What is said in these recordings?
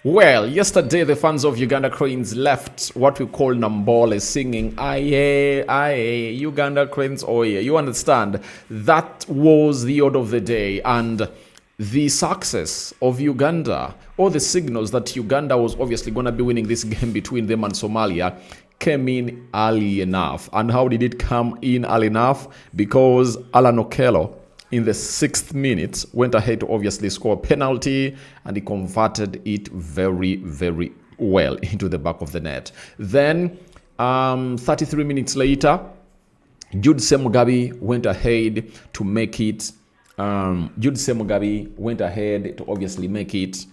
Well, yesterday the fans of Uganda Cranes left what we call Nambole singing, aye, aye, Uganda Cranes, oh yeah, you understand. That was the order of the day, and the success of Uganda, or the signals that Uganda was obviously going to be winning this game between them and Somalia, came in early enough. And how did it come in early enough? Because Allan Okello, in the 6th minute, went ahead to obviously score a penalty, and he converted it very, very well into the back of the net. Then, 33 minutes later, Jude Semugabi went ahead to make it. Jude Semugabi went ahead to obviously make it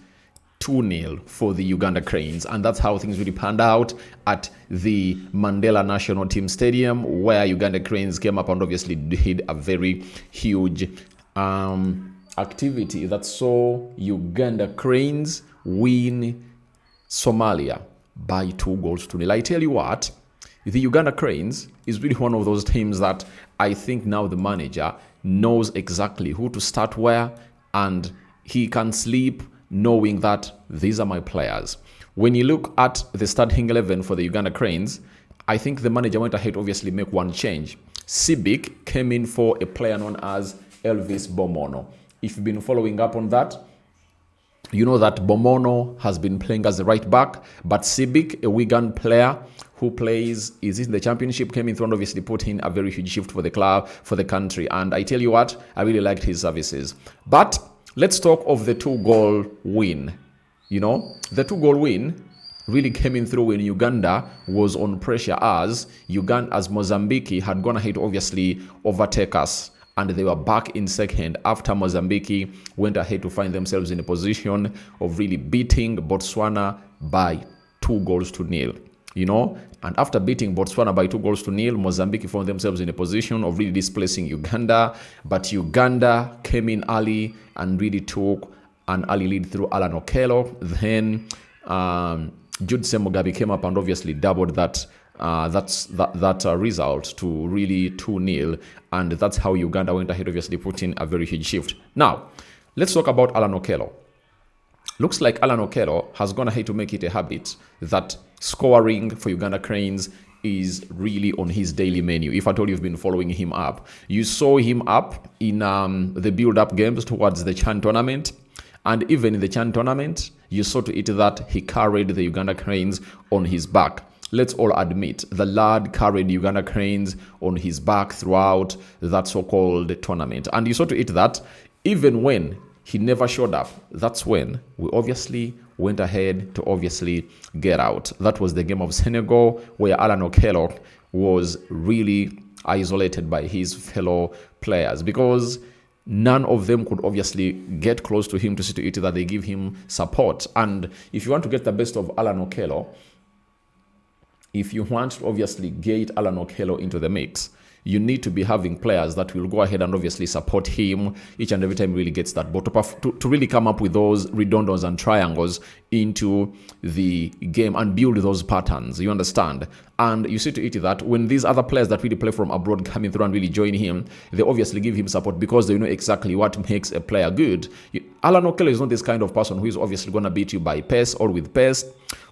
2-0 for the Uganda Cranes, and that's how things really panned out at the Mandela National Team Stadium, where Uganda Cranes came up and obviously did a very huge activity that saw Uganda Cranes win Somalia by 2-0. I tell you what, the Uganda Cranes is really one of those teams that I think now the manager knows exactly who to start where, and he can sleep knowing that these are my players. When you look at the starting 11 for the Uganda Cranes, I think the manager went ahead to obviously make one change. Sibik came in for a player known as Elvis Bomono. If you've been following up on that, you know that Bomono has been playing as a right back, but Sibik, a Wigan player who plays is in the championship, came in and obviously put in a very huge shift for the club, for the country. And I tell you what, I really liked his services. But let's talk of the 2-goal win. You know, the 2-goal win really came in through when Uganda was on pressure, as Mozambique had gone ahead to obviously overtake us, and they were back in second after Mozambique went ahead to find themselves in a position of really beating Botswana by 2-0. You know, and after beating Botswana by 2-0, Mozambique found themselves in a position of really displacing Uganda. But Uganda came in early and really took an early lead through Allan Okello. Then Jude Semugabi came up and obviously doubled that result to really 2-0, and that's how Uganda went ahead, obviously put in a very huge shift. Now, let's talk about Allan Okello. Looks like Allan Okello has gone ahead to make it a habit that scoring for Uganda Cranes is really on his daily menu. If at all you've been following him up, you saw him up in the build-up games towards the Chan tournament, and even in the Chan tournament, you saw to it that he carried the Uganda Cranes on his back. Let's all admit, the lad carried Uganda Cranes on his back throughout that so-called tournament. And you saw to it that even when he never showed up, that's when we obviously went ahead to obviously get out. That was the game of Senegal, where Allan Okello was really isolated by his fellow players, because none of them could obviously get close to him to see to it that they give him support. And if you want to get the best of Allan Okello, if you want to obviously get Allan Okello into the mix, you need to be having players that will go ahead and obviously support him each and every time he really gets that ball, to really come up with those redondos and triangles into the game and build those patterns, you understand? And you see to it that when these other players that really play from abroad come in through and really join him, they obviously give him support because they know exactly what makes a player good. Allan Okello is not this kind of person who is obviously going to beat you by pace or with pace,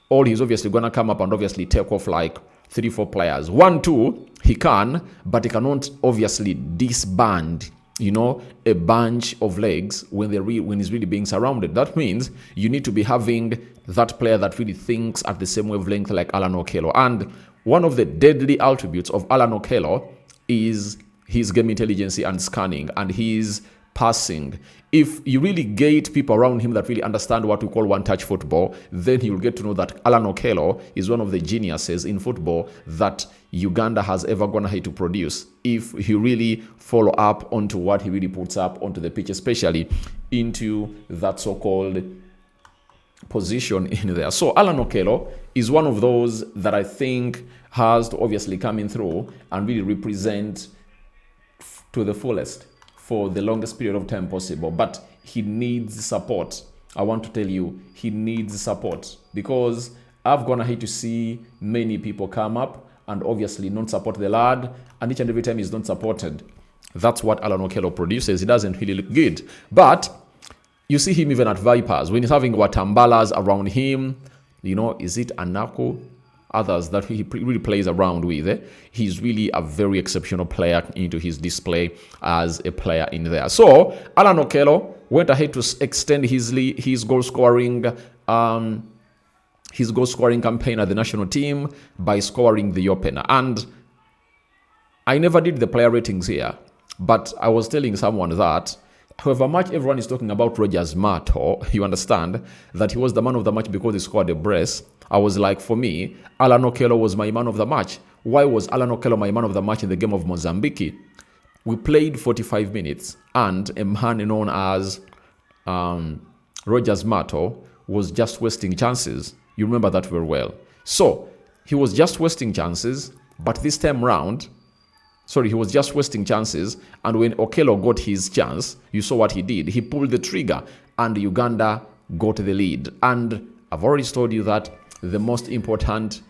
or he's obviously going to come up and obviously take off like 3-4 players. 1-2, he can, but he cannot obviously disband, you know, a bunch of legs when he's really being surrounded. That means you need to be having that player that really thinks at the same wavelength like Allan Okello. And one of the deadly attributes of Allan Okello is his game intelligence and scanning and his passing. If you really get people around him that really understand what we call one-touch football, then you'll get to know that Allan Okello is one of the geniuses in football that Uganda has ever gone ahead to produce. If he really follow up onto what he really puts up onto the pitch, especially into that so-called position in there. So Allan Okello is one of those that I think has to obviously come in through and really represent to the fullest for the longest period of time possible. But he needs support. I want to tell you, he needs support, because I've gone ahead to see many people come up and obviously not support the lad, and each and every time he's not supported, that's what Allan Okello produces. It doesn't really look good. But You see him even at Vipers when he's having Watambalas around him. Is it Anako? Others that he really plays around with. He's really a very exceptional player into his display as a player in there. So Allan Okello went ahead to extend his goal scoring campaign at the national team by scoring the opener. And I never did the player ratings here, but I was telling someone that however much everyone is talking about Rogers Mato, you understand that he was the man of the match because he scored a brace. I was like, for me, Allan Okello was my man of the match. Why was Allan Okello my man of the match in the game of Mozambique? We played 45 minutes, and a man known as Rogers Mato was just wasting chances. You remember that very well. So, he was just wasting chances, but this time round, he was just wasting chances, and when Okello got his chance, you saw what he did. He pulled the trigger, and Uganda got the lead. And I've already told you that the most important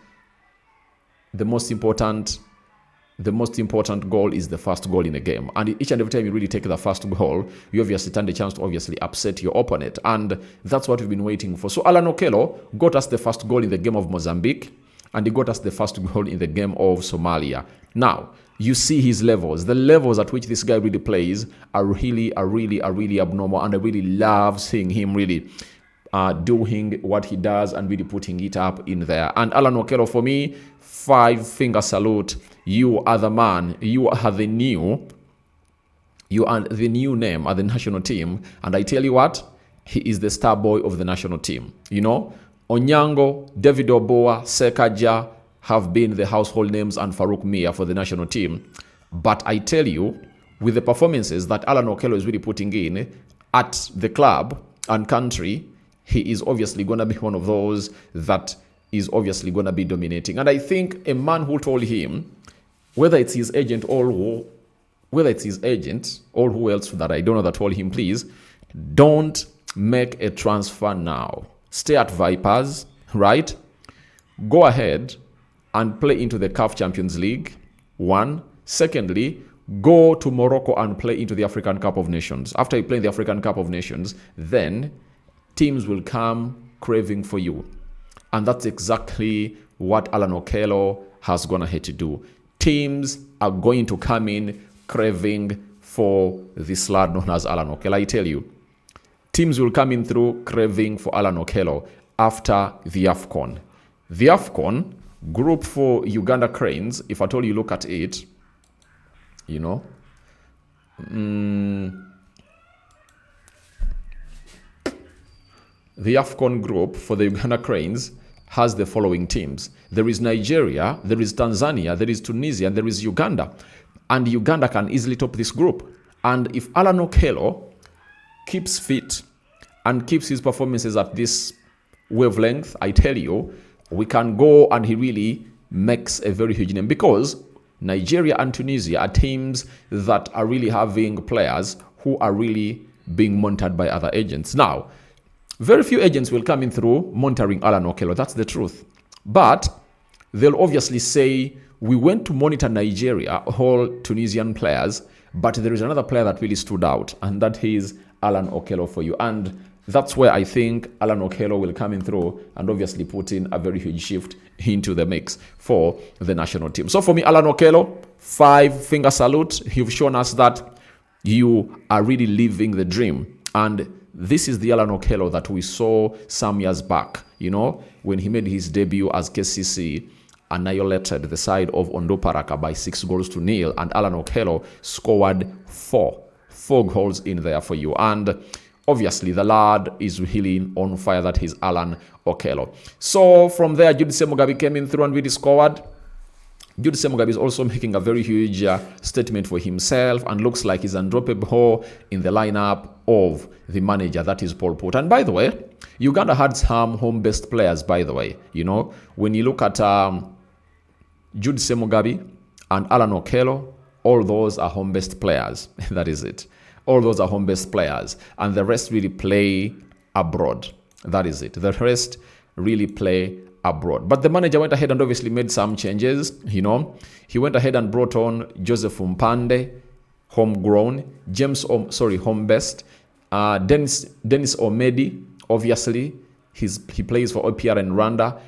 goal is the first goal in a game. And each and every time you really take the first goal, you obviously stand a chance to obviously upset your opponent. And that's what we've been waiting for. So Allan Okello got us the first goal in the game of Mozambique, and he got us the first goal in the game of Somalia. Now, you see his levels. The levels at which this guy really plays are really abnormal, and I really love seeing him really doing what he does and really putting it up in there. And Allan Okello, for me, 5-finger salute. You are the man. You are the new name at the national team. And I tell you what, he is the star boy of the national team. Onyango, David Oboa, Sekaja have been the household names, and Farouk Mia for the national team. But I tell you, with the performances that Allan Okello is really putting in at the club and country, he is obviously going to be one of those that is obviously going to be dominating. And I think a man who told him, whether it's his agent or who else that I don't know, that told him, please, don't make a transfer now. Stay at Vipers, right? Go ahead and play into the CAF Champions League, one. Secondly, go to Morocco and play into the African Cup of Nations. After you play in the African Cup of Nations, then teams will come craving for you. And that's exactly what Allan Okello has gone ahead to do. Teams are going to come in craving for this lad known as Allan Okello. I tell you, teams will come in through craving for Allan Okello after the AFCON. The AFCON group for Uganda Cranes, if at all you look at it, the AFCON group for the Uganda Cranes has the following teams. There is Nigeria, there is Tanzania, there is Tunisia, and there is Uganda. And Uganda can easily top this group. And if Allan Okello keeps fit and keeps his performances at this wavelength, I tell you, we can go and he really makes a very huge name, because Nigeria and Tunisia are teams that are really having players who are really being monitored by other agents. Now, very few agents will come in through monitoring Allan Okello. That's the truth. But they'll obviously say, we went to monitor Nigeria, all Tunisian players, but there is another player that really stood out, and that is Allan Okello for you. And that's where I think Allan Okello will come in through and obviously put in a very huge shift into the mix for the national team. So for me, Allan Okello, 5-finger salute. You've shown us that you are really living the dream. And this is the Allan Okello that we saw some years back, when he made his debut as KCC, annihilated the side of Ondo Paraka by 6-0, and Allan Okello scored four goals in there for you. And obviously, the lad is really on fire. That is Allan Okello. So from there, Jude Semugabi came in through and really scored. Jude Semugabi is also making a very huge statement for himself, and looks like he's undroppable in the lineup of the manager, that is Paul Put. And by the way, Uganda had some home-based players, by the way. When you look at Jude Semugabi and Allan Okello, all those are home-based players. That is it. All those are home-based players. And the rest really play abroad. That is it. The rest really play abroad. But the manager went ahead and obviously made some changes. He went ahead and brought on Joseph Mpande, homegrown, home-based, Dennis Omedi, obviously, he plays for OPR and Rwanda.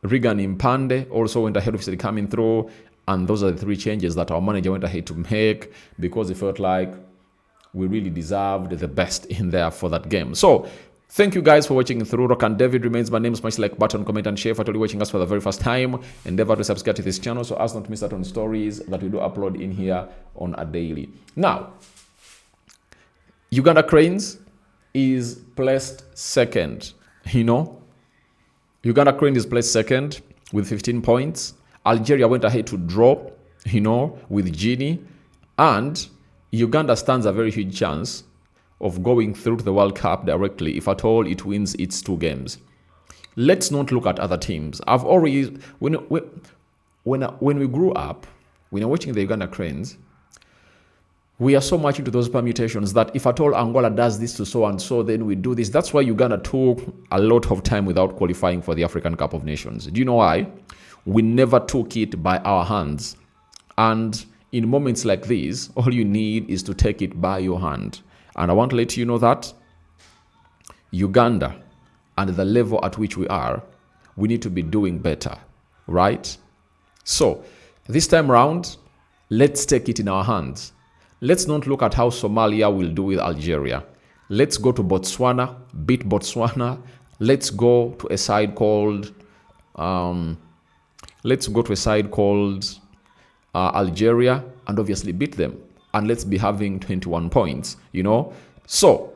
Regan Impande also went ahead of coming through. And those are the 3 changes that our manager went ahead to make because he felt like we really deserved the best in there for that game. So, thank you guys for watching through. Rokani David remains my name. Smash like button, comment, and share. For you watching us for the very first time, endeavor to subscribe to this channel so as not to miss out on stories that we do upload in here on a daily. Now, Uganda Cranes is placed second. Uganda Cranes is placed second with 15 points. Algeria went ahead to draw, with Guinea. And Uganda stands a very huge chance of going through to the World Cup directly if at all it wins its 2 games. Let's not look at other teams. I've already, when we grew up, when you're watching the Uganda Cranes, we are so much into those permutations that if at all Angola does this to so and so, then we do this. That's why Uganda took a lot of time without qualifying for the African Cup of Nations. Do you know why? We never took it by our hands. And in moments like these, all you need is to take it by your hand. And I want to let you know that Uganda and the level at which we are, we need to be doing better, right? So this time around, let's take it in our hands. Let's not look at how Somalia will do with Algeria. Let's go to Botswana, beat Botswana. Let's go to a side called Algeria and obviously beat them. And let's be having 21 points, So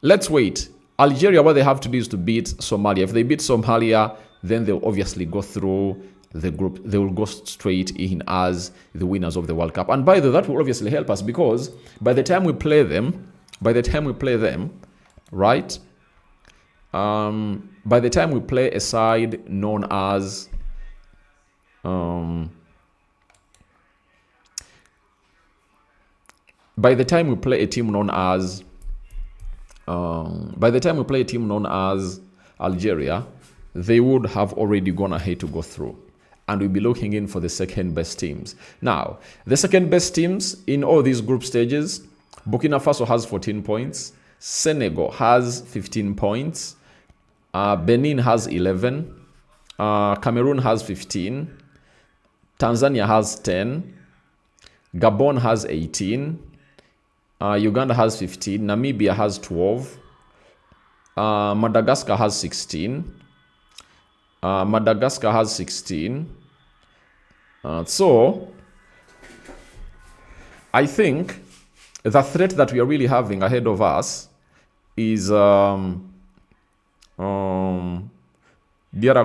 let's wait. Algeria, what they have to do is to beat Somalia. If they beat Somalia, then they'll obviously go through the group. They will go straight in as the winners of the World Cup. And by the way, that will obviously help us because by the time we play them, right? By the time we play a side known as by the time we play a team known as Algeria, they would have already gone ahead to go through. And we'll be looking in for the second best teams. Now, the second best teams in all these group stages, Burkina Faso has 14 points. Senegal has 15 points. Benin has 11. Cameroon has 15. Tanzania has 10. Gabon has 18. Uganda has 15. Namibia has 12. Madagascar has 16. So, I think the threat that we are really having ahead of us is DR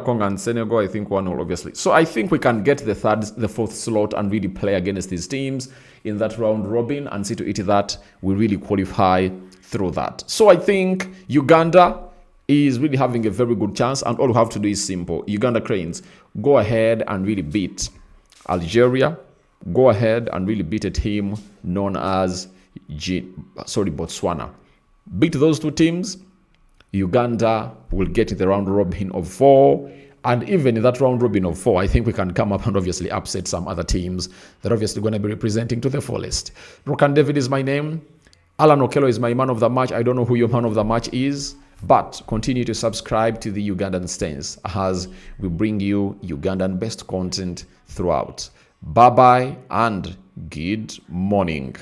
Congo and Senegal. I think one will obviously. So I think we can get the 4th slot and really play against these teams in that round robin and see to it that we really qualify through that. So I think Uganda is really having a very good chance, and all we have to do is simple. Uganda Cranes, go ahead and really beat Algeria. Go ahead and really beat a team known as Botswana. Beat those 2 teams. Uganda will get the round robin of 4. And even in that round robin of 4, I think we can come up and obviously upset some other teams that are obviously going to be representing to the fullest. Rokani David is my name. Allan Okello is my man of the match. I don't know who your man of the match is, but continue to subscribe to the Ugandan Stance as we bring you Ugandan best content throughout. Bye-bye and good morning.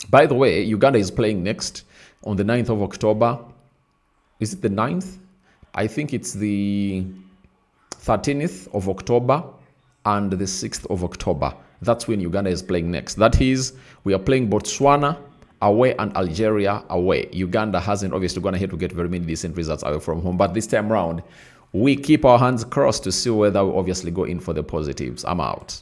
By the way, Uganda is playing next on the 9th of October. Is it the 9th? I think it's the 13th of October and the 6th of October. That's when Uganda is playing next. That is, we are playing Botswana away and Algeria away. Uganda hasn't obviously gone ahead to get very many decent results away from home. But this time around, we keep our hands crossed to see whether we obviously go in for the positives. I'm out.